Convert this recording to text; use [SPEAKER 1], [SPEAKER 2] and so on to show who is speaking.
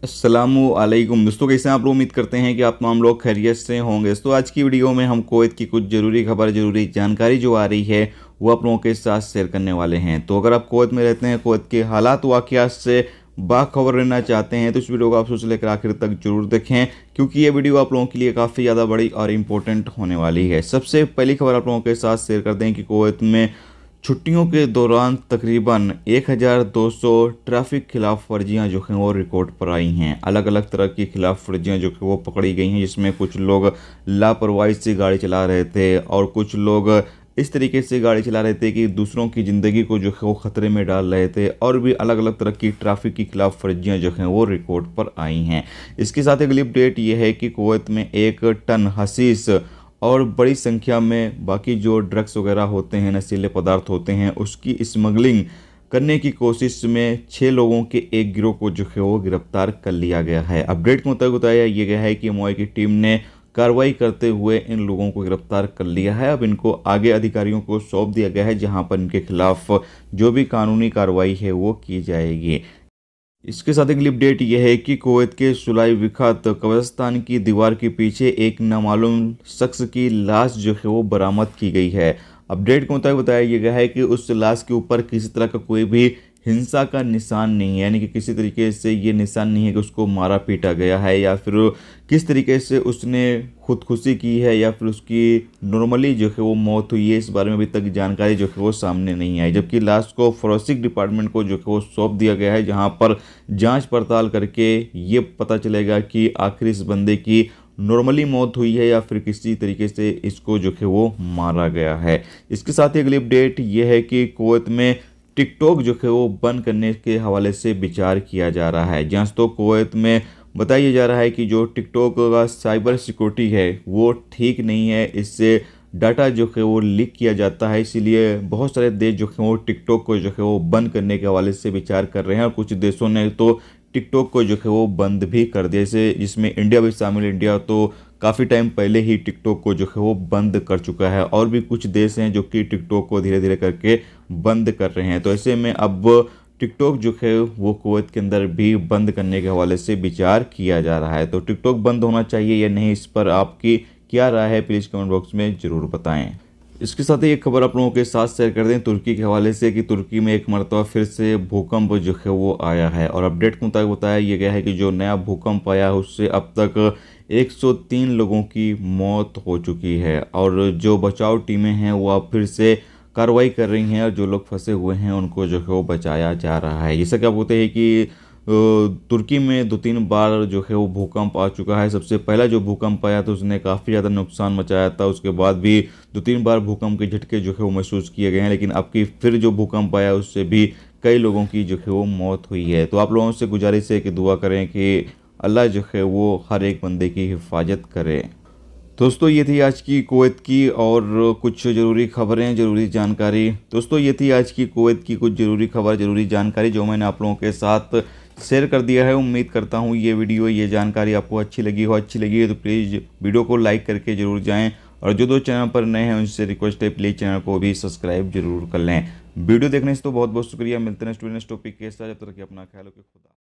[SPEAKER 1] अस्सलामुअलैकुम दोस्तों, कैसे हैं आप लोग। उम्मीद करते हैं कि आप तमाम लोग खैरियत से होंगे। तो आज की वीडियो में हम कुवैत की कुछ ज़रूरी खबर, ज़रूरी जानकारी जो आ रही है वो आप लोगों के साथ शेयर करने वाले हैं। तो अगर आप कुवैत में रहते हैं, कुवैत के हालात वाक़यात से बाखबर रहना चाहते हैं तो इस वीडियो को आप शुरू से लेकर आखिर तक जरूर देखें, क्योंकि ये वीडियो आप लोगों के लिए काफ़ी ज़्यादा बड़ी और इम्पोर्टेंट होने वाली है। सबसे पहली खबर आप लोगों के साथ शेयर कर दें कि कुवैत में छुट्टियों के दौरान तकरीबन 1200 ट्रैफिक खिलाफ वर्जियाँ जो हैं वो रिकॉर्ड पर आई हैं। अलग अलग तरह की खिलाफ वर्जियाँ जो कि वो पकड़ी गई हैं, जिसमें कुछ लोग लापरवाही से गाड़ी चला रहे थे और कुछ लोग इस तरीके से गाड़ी चला रहे थे कि दूसरों की ज़िंदगी को जो है वो ख़तरे में डाल रहे थे। और भी अलग अलग तरह की ट्रैफिक की खिलाफ वर्जियाँ जो हैं वो रिकॉर्ड पर आई हैं। इसके साथ अगली अपडेट ये है कि कुवैत में 1 टन हशीश और बड़ी संख्या में बाकी जो ड्रग्स वगैरह होते हैं, नशीले पदार्थ होते हैं, उसकी स्मगलिंग करने की कोशिश में 6 लोगों के एक गिरोह को जो है वो गिरफ्तार कर लिया गया है। अपडेट के मुताबिक बताया ये गया है कि एमओआई की टीम ने कार्रवाई करते हुए इन लोगों को गिरफ्तार कर लिया है। अब इनको आगे अधिकारियों को सौंप दिया गया है, जहां पर इनके खिलाफ जो भी कानूनी कार्रवाई है वो की जाएगी। इसके साथ अगली अपडेट यह है कि कुवैत के सुलाई विखात कब्रिस्तान की दीवार के पीछे एक नामालूम शख्स की लाश जो है वो बरामद की गई है। अपडेट के मुताबिक बताया यह गया है कि उस लाश के ऊपर किसी तरह का कोई भी हिंसा का निशान नहीं है, यानी कि किसी तरीके से ये निशान नहीं है कि उसको मारा पीटा गया है या फिर किस तरीके से उसने खुदकुशी की है या फिर उसकी नॉर्मली जो है वो मौत हुई है। इस बारे में अभी तक जानकारी जो है वो सामने नहीं आई, जबकि लाश को फोरेंसिक डिपार्टमेंट को जो है वो सौंप दिया गया है, जहां पर जांच पड़ताल करके ये पता चलेगा कि आखिर इस बंदे की नॉर्मली मौत हुई है या फिर किसी तरीके से इसको जो है वो मारा गया है। इसके साथ ही अगली अपडेट ये है कि कुवैत में टिकटॉक जो है वो बंद करने के हवाले से विचार किया जा रहा है। जहाँ तो कुवैत में बताया जा रहा है कि जो टिकटॉक का साइबर सिक्योरिटी है वो ठीक नहीं है, इससे डाटा जो है वो लीक किया जाता है। इसीलिए बहुत सारे देश जो है वो टिकटॉक को जो है वो बंद करने के हवाले से विचार कर रहे हैं और कुछ देशों ने तो टिकटॉक को जो है वो बंद भी कर दिया, जैसे जिसमें इंडिया भी शामिल। इंडिया तो काफ़ी टाइम पहले ही टिकटॉक को जो है वो बंद कर चुका है और भी कुछ देश हैं जो कि टिकटॉक को धीरे धीरे करके बंद कर रहे हैं। तो ऐसे में अब टिकटॉक जो है वो कुवैत के अंदर भी बंद करने के हवाले से विचार किया जा रहा है। तो टिकटॉक बंद होना चाहिए या नहीं, इस पर आपकी क्या राय है, प्लीज़ कमेंट बॉक्स में ज़रूर बताएं। इसके साथ ही एक खबर आप लोगों के साथ शेयर कर दें तुर्की के हवाले से कि तुर्की में एक मरतबा फिर से भूकंप जो है वो आया है। और अपडेट के मुताबिक बताया यह गया है कि जो नया भूकंप आया है उससे अब तक 103 लोगों की मौत हो चुकी है और जो बचाव टीमें हैं वो अब फिर से कार्रवाई कर रही हैं और जो लोग फंसे हुए हैं उनको जो है वो बचाया जा रहा है। जैसा कि आप होते हैं कि तुर्की में 2-3 बार जो है वो भूकंप आ चुका है। सबसे पहला जो भूकंप आया था उसने काफ़ी ज़्यादा नुकसान मचाया था, उसके बाद भी 2-3 बार भूकंप के झटके जो है वो महसूस किए गए हैं, लेकिन अब की फिर जो भूकंप आया उससे भी कई लोगों की जो है वो मौत हुई है। तो आप लोगों से गुजारिश है कि दुआ करें कि अल्लाह जो है वो हर एक बंदे की हिफाजत करे। दोस्तों ये थी आज की कुवैत की और कुछ ज़रूरी खबरें, ज़रूरी जानकारी। दोस्तों ये थी आज की कुवैत की कुछ ज़रूरी खबर, ज़रूरी जानकारी जो मैंने आप लोगों के साथ शेयर कर दिया है। उम्मीद करता हूँ ये वीडियो, ये जानकारी आपको अच्छी लगी हो। अच्छी लगी है तो प्लीज़ वीडियो को लाइक करके ज़रूर जाएँ और जो दो चैनल पर नए हैं उनसे रिक्वेस्ट है प्लीज़ चैनल को भी सब्सक्राइब जरूर कर लें। वीडियो देखने से तो बहुत बहुत शुक्रिया। मिलते हैं नेक्स्ट टॉपिक के साथ, जब तक कि अपना ख्याल रखें। खुदा।